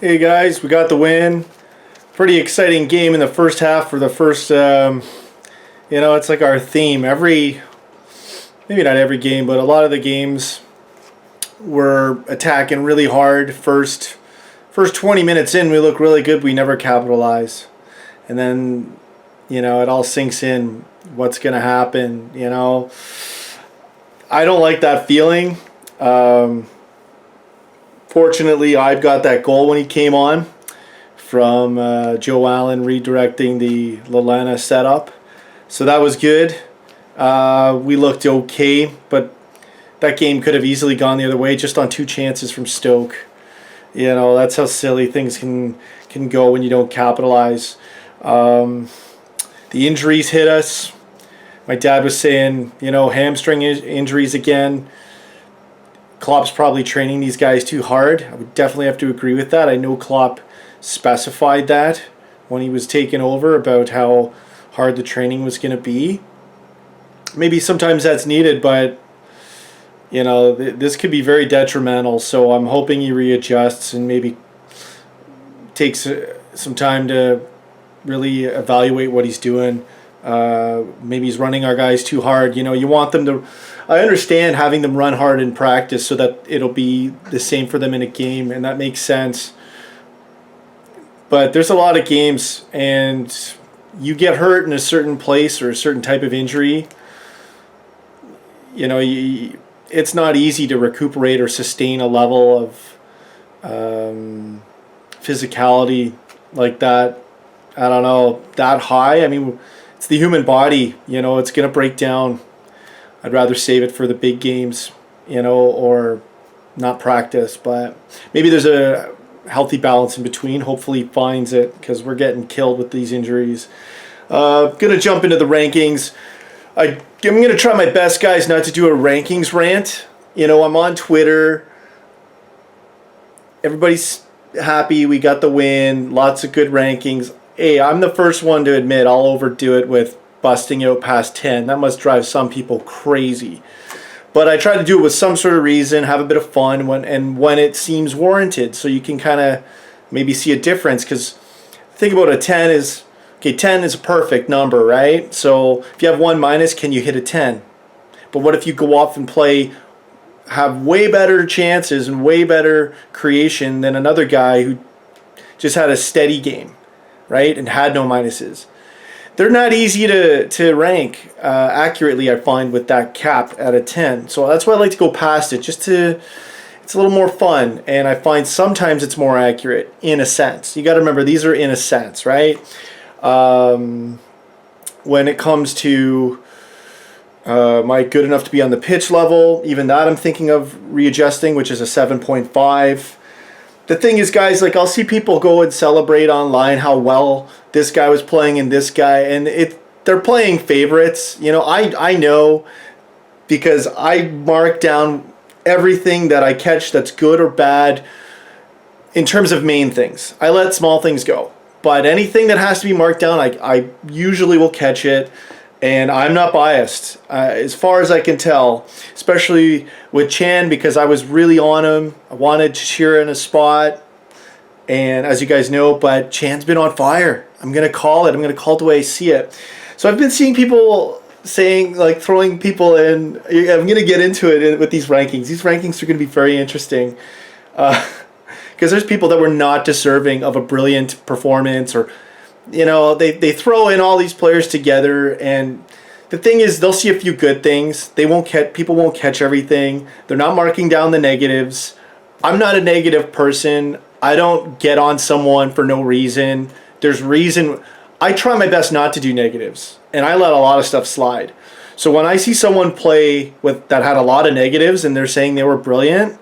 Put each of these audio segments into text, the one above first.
Hey guys, we got the win. Pretty exciting game in the first half for the first, it's like our theme. Maybe not every game, but a lot of the games we're attacking really hard. First 20 minutes in, we look really good. We never capitalize. And then, it all sinks in what's going to happen, I don't like that feeling. Fortunately, I've got that goal when he came on from Joe Allen redirecting the Lallana setup. So that was good. We looked okay, but that game could have easily gone the other way just on 2 chances from Stoke. That's how silly things can go when you don't capitalize. The injuries hit us. My dad was saying, hamstring injuries again. Klopp's probably training these guys too hard. I would definitely have to agree with that. I know Klopp specified that when he was taking over about how hard the training was going to be. Maybe sometimes that's needed, but this could be very detrimental. So I'm hoping he readjusts and maybe takes some time to really evaluate what he's doing. Maybe he's running our guys too hard. You want them to... I understand having them run hard in practice so that it'll be the same for them in a game, and that makes sense. But there's a lot of games, and you get hurt in a certain place or a certain type of injury. It's not easy to recuperate or sustain a level of physicality like that. I don't know, that high. I mean, it's the human body, it's going to break down. I'd rather save it for the big games, or not practice. But maybe there's a healthy balance in between. Hopefully he finds it, because we're getting killed with these injuries. Going to jump into the rankings. I'm going to try my best, guys, not to do a rankings rant. I'm on Twitter. Everybody's happy. We got the win. Lots of good rankings. Hey, I'm the first one to admit I'll overdo it with busting out past 10. That must drive some people crazy. But I try to do it with some sort of reason, have a bit of fun when it seems warranted, so you can kind of maybe see a difference. Because think about 10 is a perfect number, right? So if you have 1 minus, can you hit a 10? But what if you go off and have way better chances and way better creation than another guy who just had a steady game, right, and had no minuses? They're not easy to rank accurately, I find, with that cap at a 10. So that's why I like to go past it, it's a little more fun, and I find sometimes it's more accurate in a sense. You got to remember, these are in a sense, right? When it comes to am I good enough to be on the pitch level, even that I'm thinking of readjusting, which is a 7.5. The thing is, guys, I'll see people go and celebrate online how well this guy was playing and this guy, and they're playing favorites. I know, because I mark down everything that I catch that's good or bad in terms of main things. I let small things go. But anything that has to be marked down, I usually will catch it. And I'm not biased, as far as I can tell, especially with Chan, because I was really on him. I wanted to cheer in a spot, and as you guys know, but Chan's been on fire. I'm going to call it. I'm going to call it the way I see it. So I've been seeing people saying, throwing people in. I'm going to get into it with these rankings. These rankings are going to be very interesting, because there's people that were not deserving of a brilliant performance, or they throw in all these players together, and the thing is, they'll see a few good things. People won't catch everything. They're not marking down the negatives. I'm not a negative person. I don't get on someone for no reason. There's reason. I try my best not to do negatives, and I let a lot of stuff slide. So when I see someone play that had a lot of negatives and they're saying they were brilliant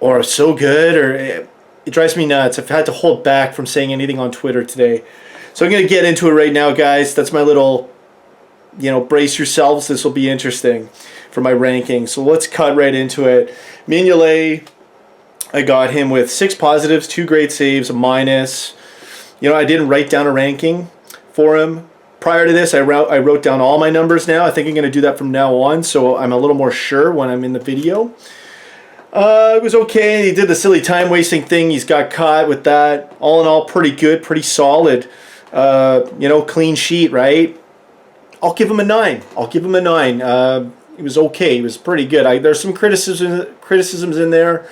or so good, or it drives me nuts. I've had to hold back from saying anything on Twitter today. So I'm going to get into it right now, guys. That's my little, brace yourselves. This will be interesting for my ranking. So let's cut right into it. Mignolet, I got him with 6 positives, 2 great saves, a minus. I didn't write down a ranking for him. Prior to this, I wrote down all my numbers now. I think I'm going to do that from now on, so I'm a little more sure when I'm in the video. It was okay. He did the silly time wasting thing. He's got caught with that. All in all, pretty good, pretty solid. Clean sheet, right? I'll give him a 9. I'll give him a 9. It was okay. It was pretty good. There's some criticisms in there.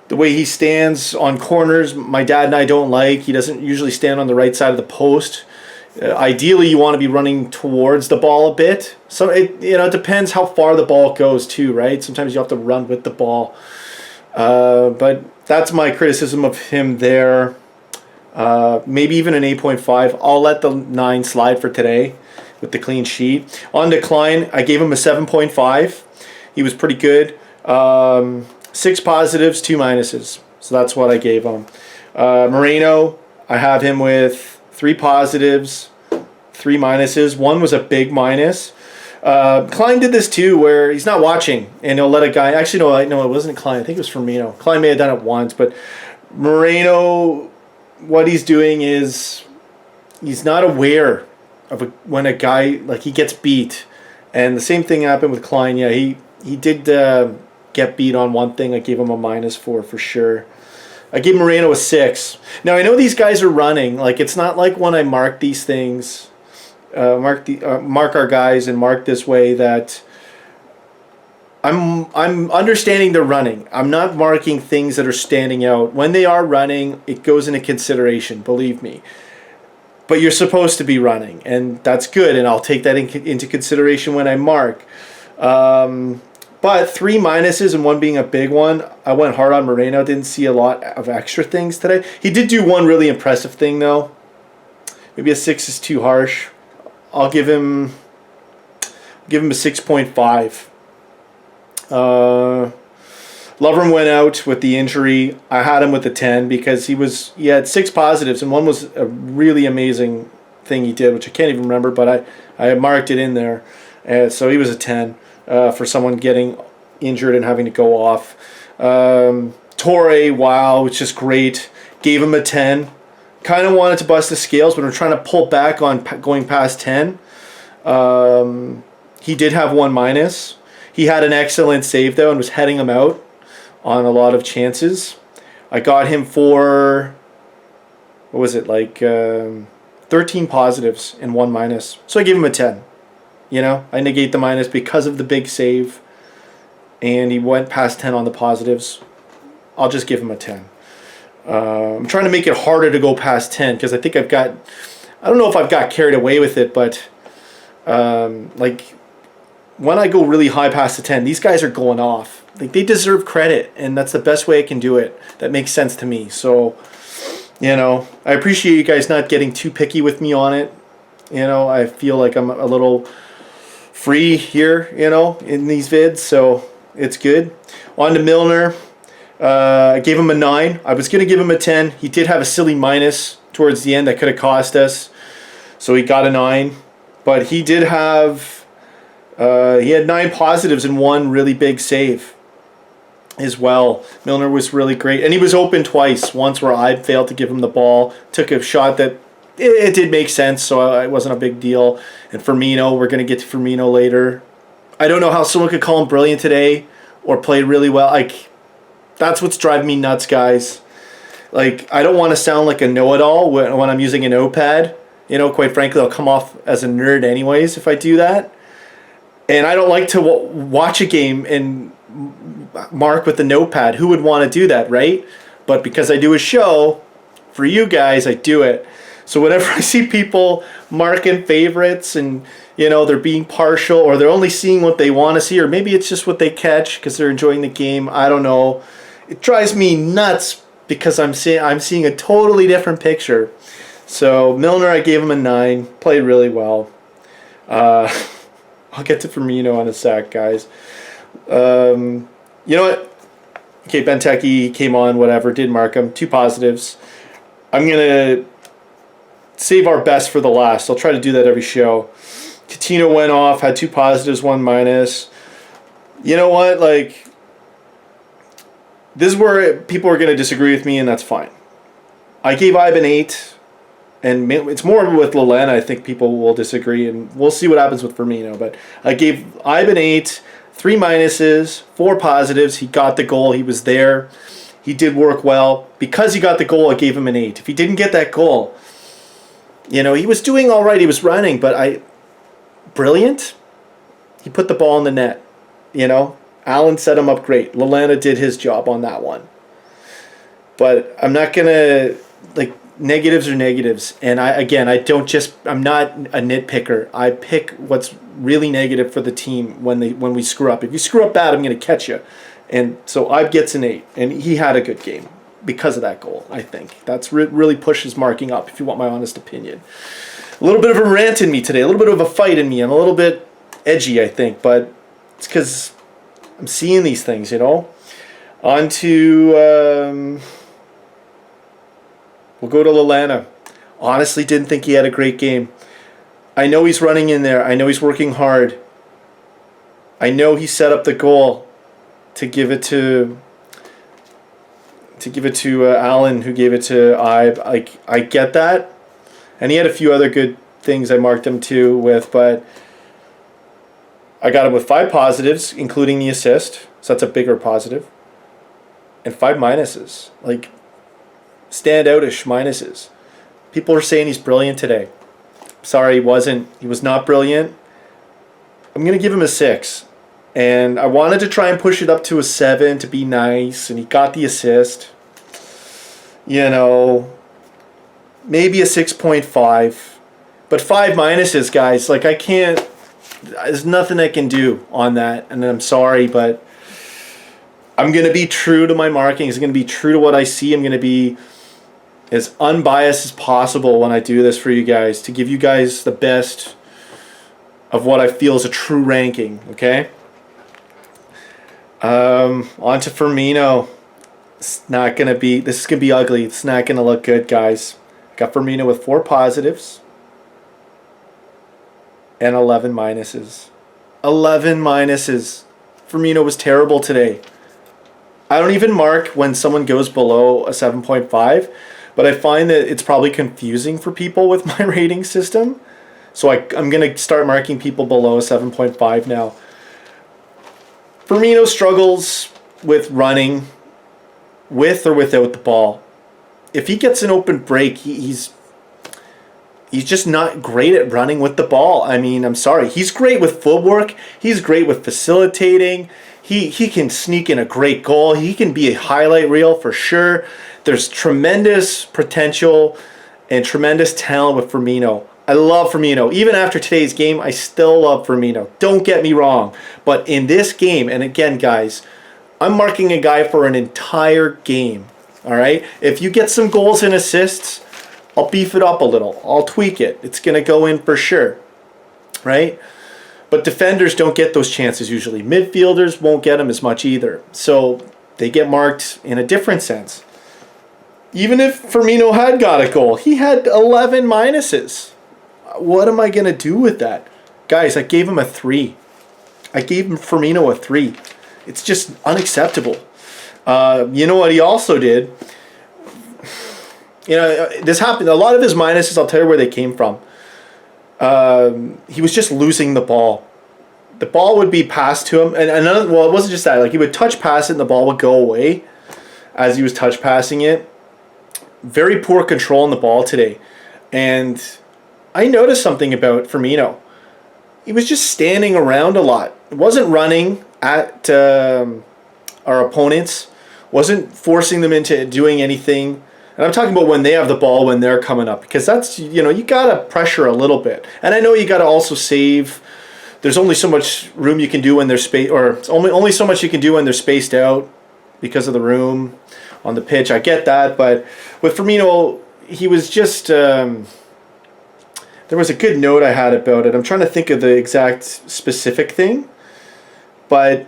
The way he stands on corners, my dad and I don't like. He doesn't usually stand on the right side of the post. Ideally, you want to be running towards the ball a bit. So it depends how far the ball goes too, right? Sometimes you have to run with the ball. But that's my criticism of him there. Maybe even an 8.5. I'll let the 9 slide for today with the clean sheet. On decline, I gave him a 7.5. He was pretty good. 6 positives, 2 minuses. So that's what I gave him. Moreno, I have him with 3 positives, 3 minuses. 1 was a big minus. Klein did this too, where he's not watching, and he'll let a guy. Actually, no, it wasn't Klein. I think it was Firmino. Klein may have done it once, but Moreno, what he's doing is he's not aware of when a guy he gets beat, and the same thing happened with Klein. Yeah, he did get beat on one thing. I gave him a -4 for sure. I gave Moreno a 6. Now I know these guys are running. It's not like when I mark these things, mark our guys and mark this way that I'm understanding they're running. I'm not marking things that are standing out. When they are running, it goes into consideration. Believe me. But you're supposed to be running, and that's good. And I'll take that into consideration when I mark. But 3 minuses and 1 being a big one. I went hard on Moreno. Didn't see a lot of extra things today. He did do one really impressive thing though. Maybe a 6 is too harsh. I'll give him a 6.5. Lovren went out with the injury. I had him with a 10 because he had 6 positives, and 1 was a really amazing thing he did, which I can't even remember, but I marked it in there. So he was a 10. For someone getting injured and having to go off. Torre, wow, it's just great. Gave him a 10. Kind of wanted to bust the scales, but I'm trying to pull back on going past 10. He did have 1 minus. He had an excellent save, though, and was heading him out on a lot of chances. I got him for, 13 positives and 1 minus. So I gave him a 10. I negate the minus because of the big save, and he went past 10 on the positives. I'll just give him a 10. I'm trying to make it harder to go past 10 because I think I don't know if I've got carried away with it, but when I go really high past the 10, these guys are going off. They deserve credit, and that's the best way I can do it. That makes sense to me. So, I appreciate you guys not getting too picky with me on it. I feel like I'm a little free here, in these vids, so it's good. On to Milner. I gave him a 9. I was going to give him a 10. He did have a silly minus towards the end that could have cost us, so he got a 9. But he did have, he had 9 positives and 1 really big save as well. Milner was really great, and he was open twice. Once where I failed to give him the ball, took a shot that it did make sense, so it wasn't a big deal. And Firmino, we're going to get to Firmino later. I don't know how someone could call him brilliant today or play really well. That's what's driving me nuts, guys. I don't want to sound like a know-it-all when I'm using a notepad. Quite frankly, I'll come off as a nerd anyways if I do that. And I don't like to watch a game and mark with the notepad. Who would want to do that, right? But because I do a show for you guys, I do it. So whenever I see people marking favorites and, they're being partial or they're only seeing what they want to see, or maybe it's just what they catch because they're enjoying the game, I don't know. It drives me nuts because I'm seeing a totally different picture. So Milner, I gave him a 9. Played really well. I'll get to Firmino in a sec, guys. You know what? Okay, Benteke came on, whatever, did mark him. 2 positives. I'm going to save our best for the last. I'll try to do that every show. Coutinho went off, had 2 positives, 1 minus. You know what? This is where people are going to disagree with me, and that's fine. I gave Ivan 8, and it's more with Lalana. I think people will disagree, and we'll see what happens with Firmino. But I gave Ivan 8, 3 minuses, 4 positives. He got the goal. He was there. He did work well. Because he got the goal, I gave him an 8. If he didn't get that goal, he was doing all right. He was running, but brilliant. He put the ball in the net. Allen set him up great. Lallana did his job on that one. But I'm not going to, negatives are negatives. And I'm not a nitpicker. I pick what's really negative for the team when we screw up. If you screw up bad, I'm going to catch you. And so Ibe gets an 8. And he had a good game because of that goal, I think. That's really pushes marking up, if you want my honest opinion. A little bit of a rant in me today. A little bit of a fight in me. I'm a little bit edgy, I think. But it's because I'm seeing these things, On to... we'll go to Lallana. Honestly, didn't think he had a great game. I know he's running in there. I know he's working hard. I know he set up the goal to give it to Allen, who gave it to Ibe. I get that, and he had a few other good things I marked him too with, but I got him with 5 positives, including the assist. So that's a bigger positive, and 5 minuses. Standoutish minuses. People are saying he's brilliant today. Sorry, he wasn't. He was not brilliant. I'm going to give him a 6. And I wanted to try and push it up to a 7 to be nice. And he got the assist. Maybe a 6.5. But 5 minuses, guys. I can't. There's nothing I can do on that. And I'm sorry, but I'm going to be true to my markings. I'm going to be true to what I see. I'm going to be as unbiased as possible when I do this for you guys, to give you guys the best of what I feel is a true ranking, okay? On to Firmino. This is going to be ugly. It's not going to look good, guys. Got Firmino with 4 positives and 11 minuses. 11 minuses. Firmino was terrible today. I don't even mark when someone goes below a 7.5, but I find that it's probably confusing for people with my rating system. So I'm going to start marking people below a 7.5 now. Firmino struggles with running with or without the ball. If he gets an open break, he's just not great at running with the ball. I mean, I'm sorry. He's great with footwork. He's great with facilitating. He can sneak in a great goal. He can be a highlight reel for sure. There's tremendous potential and tremendous talent with Firmino. I love Firmino. Even after today's game, I still love Firmino. Don't get me wrong. But in this game, and again, guys, I'm marking a guy for an entire game. All right? If you get some goals and assists, I'll beef it up a little. I'll tweak it. It's going to go in for sure. Right? But defenders don't get those chances usually. Midfielders won't get them as much either. So they get marked in a different sense. Even if Firmino had got a goal, he had 11 minuses. What am I going to do with that? Guys, I gave him a 3. I gave him Firmino a 3. It's just unacceptable. You know what he also did? This happened. A lot of his minuses, I'll tell you where they came from. He was just losing the ball. The ball would be passed to him. And it wasn't just that. He would touch pass it and the ball would go away as he was touch passing it. Very poor control on the ball today. And I noticed something about Firmino. He was just standing around a lot. It wasn't running at our opponents. Wasn't forcing them into doing anything. And I'm talking about when they have the ball, when they're coming up. Because that's, you got to pressure a little bit. And I know you got to also save. There's only so much room you can do when they're spaced, or it's only so much you can do when they're spaced out because of the room on the pitch. I get that. But with Firmino, he was just... there was a good note I had about it. I'm trying to think of the exact specific thing. But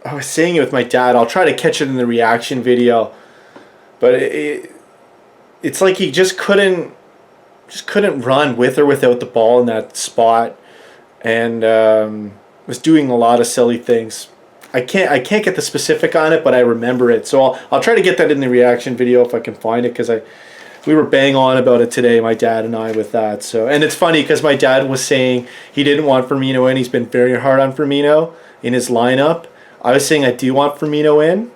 I was saying it with my dad. I'll try to catch it in the reaction video. But it's like he just couldn't run with or without the ball in that spot, and was doing a lot of silly things. I can't get the specific on it, but I remember it. So I'll try to get that in the reaction video if I can find it, because we were bang on about it today, my dad and I, with that. And it's funny because my dad was saying he didn't want Firmino in. He's been very hard on Firmino, in his lineup. I was saying I do want Firmino in.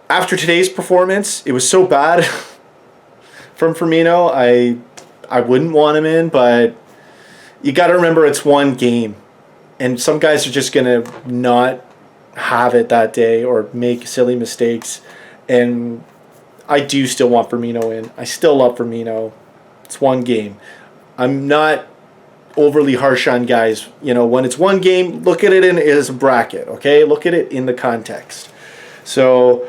After today's performance, it was so bad from Firmino. I wouldn't want him in, but you got to remember it's one game. And some guys are just going to not have it that day or make silly mistakes. And I do still want Firmino in. I still love Firmino. It's one game. I'm not overly harsh on guys. You know, when it's one game, look at it as a bracket, okay? Look at it in the context. So,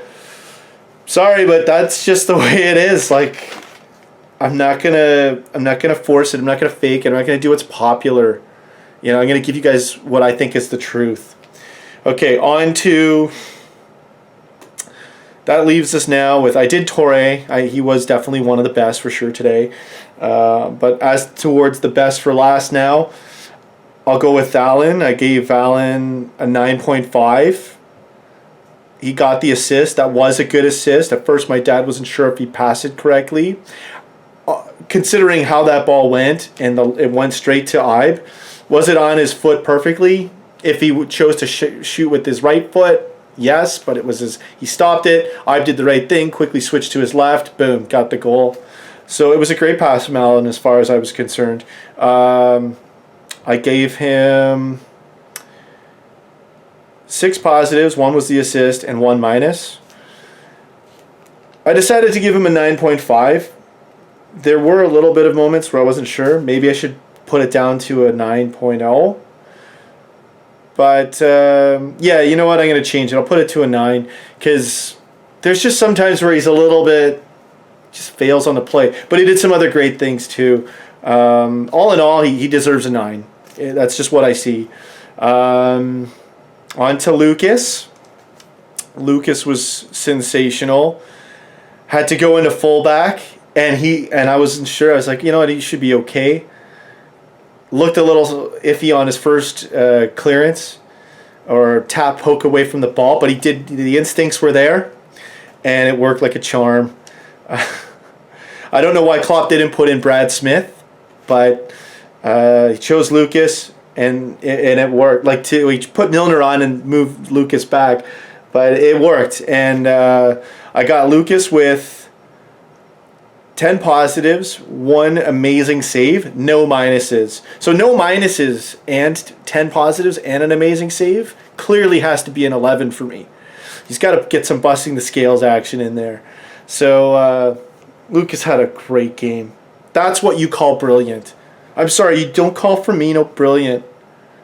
sorry, but that's just the way it is. Like, I'm not gonna force it. I'm not gonna fake it. I'm not gonna do what's popular. You know, I'm gonna give you guys what I think is the truth. Okay, on to. That leaves us now with, I did Torre. He was definitely one of the best for sure today. But as towards the best for last now, I'll go with Valen. I gave Valen a 9.5. He got the assist. That was a good assist. At first, my dad wasn't sure if he passed it correctly. Considering how that ball went, and it went straight to Ibe, was it on his foot perfectly? If he chose to shoot with his right foot, yes, but it was he stopped it. Ibe did the right thing, quickly switched to his left, boom, got the goal. So it was a great pass from Allen as far as I was concerned. I gave him 6 positives. 1 was the assist and 1 minus. I decided to give him a 9.5. There were a little bit of moments where I wasn't sure. Maybe I should put it down to a 9.0. But, yeah, you know what? I'm going to change it. I'll put it to a 9 because there's just sometimes where he's a little bit, just fails on the play. But he did some other great things, too. All in all, he deserves a 9. That's just what I see. On to Lucas. Lucas was sensational. Had to go into fullback, and I wasn't sure. I was like, you know what? He should be okay. Looked a little iffy on his first clearance or tap poke away from the ball, but he did. The instincts were there, and it worked like a charm. I don't know why Klopp didn't put in Brad Smith, but he chose Lucas, and it worked. He put Milner on and moved Lucas back, but it worked. And I got Lucas with 10 positives, 1 amazing save, no minuses. So no minuses and 10 positives and an amazing save clearly has to be an 11 for me. He's got to get some busting the scales action in there. So Lucas had a great game. That's what you call brilliant. I'm sorry, you don't call Firmino brilliant,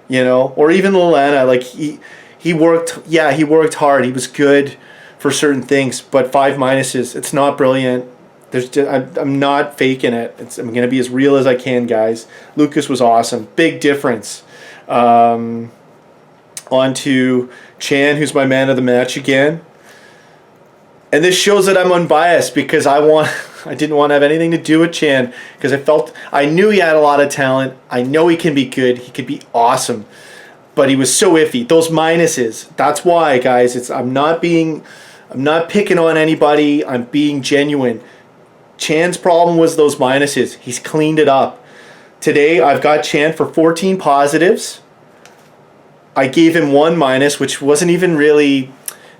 you know, or even Lallana. Like he worked, yeah, he worked hard. He was good for certain things, but 5 minuses, it's not brilliant. I'm not faking it. I'm going to be as real as I can, guys. Lucas was awesome. Big difference. On to Chan, who's my man of the match again. And this shows that I'm unbiased because I didn't want to have anything to do with Chan because I knew he had a lot of talent. I know he can be good. He could be awesome. But he was so iffy. Those minuses. That's why, guys. I'm not picking on anybody. I'm being genuine. Chan's problem was those minuses. He's cleaned it up. Today, I've got Chan for 14 positives. I gave him 1 minus, which wasn't even really...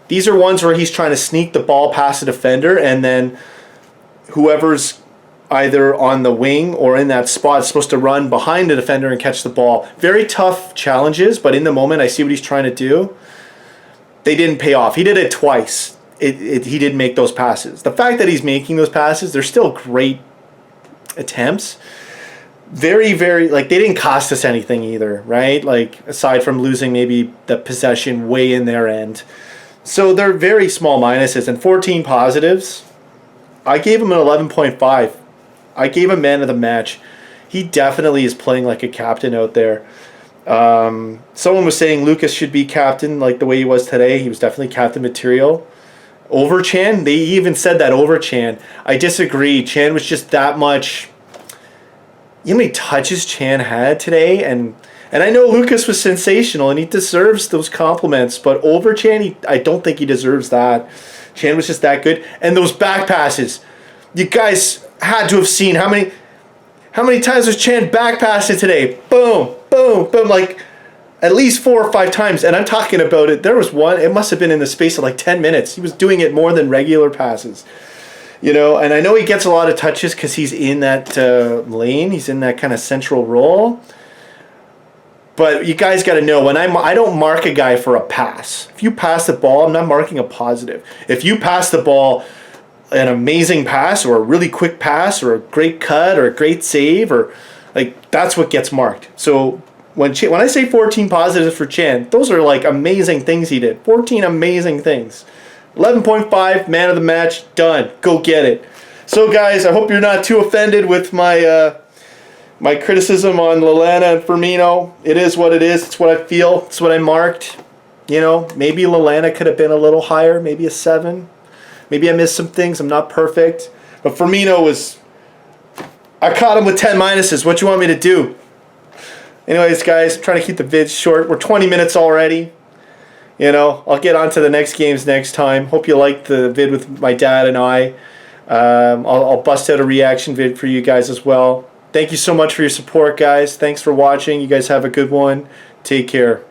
These are ones where he's trying to sneak the ball past a defender, and then whoever's either on the wing or in that spot is supposed to run behind the defender and catch the ball. Very tough challenges, but in the moment, I see what he's trying to do. They didn't pay off. He did it twice. He didn't make those passes. The fact that he's making those passes, they're still great attempts. Very, very, they didn't cost us anything either, right? Aside from losing maybe the possession way in their end. So they're very small minuses. And 14 positives, I gave him an 11.5. I gave him man of the match. He definitely is playing like a captain out there. Someone was saying Lucas should be captain like the way he was today. He was definitely captain material. Over Chan, they even said that over Chan. I disagree. Chan was just that much. You know how many touches Chan had today? And I know Lucas was sensational and he deserves those compliments, but over Chan, I don't think he deserves that. Chan was just that good. And those back passes. You guys had to have seen how many times was Chan back passing today? Boom, boom, boom. at least 4 or 5 times, and I'm talking about it. There was one, it must have been in the space of like 10 minutes. He was doing it more than regular passes. You know, and I know he gets a lot of touches because he's in that lane. He's in that kind of central role. But you guys got to know, when I don't mark a guy for a pass. If you pass the ball, I'm not marking a positive. If you pass the ball, an amazing pass or a really quick pass or a great cut or a great save, or like, that's what gets marked. So when I say 14 positives for Chan, those are like amazing things he did. 14 amazing things. 11.5, man of the match, done. Go get it. So guys, I hope you're not too offended with my my criticism on Lallana and Firmino. It is what it is. It's what I feel. It's what I marked. You know, maybe Lallana could have been a little higher, maybe a 7. Maybe I missed some things. I'm not perfect. But Firmino was... I caught him with 10 minuses. What you want me to do? Anyways, guys, I'm trying to keep the vids short. We're 20 minutes already. You know, I'll get on to the next games next time. Hope you liked the vid with my dad and I. I'll bust out a reaction vid for you guys as well. Thank you so much for your support, guys. Thanks for watching. You guys have a good one. Take care.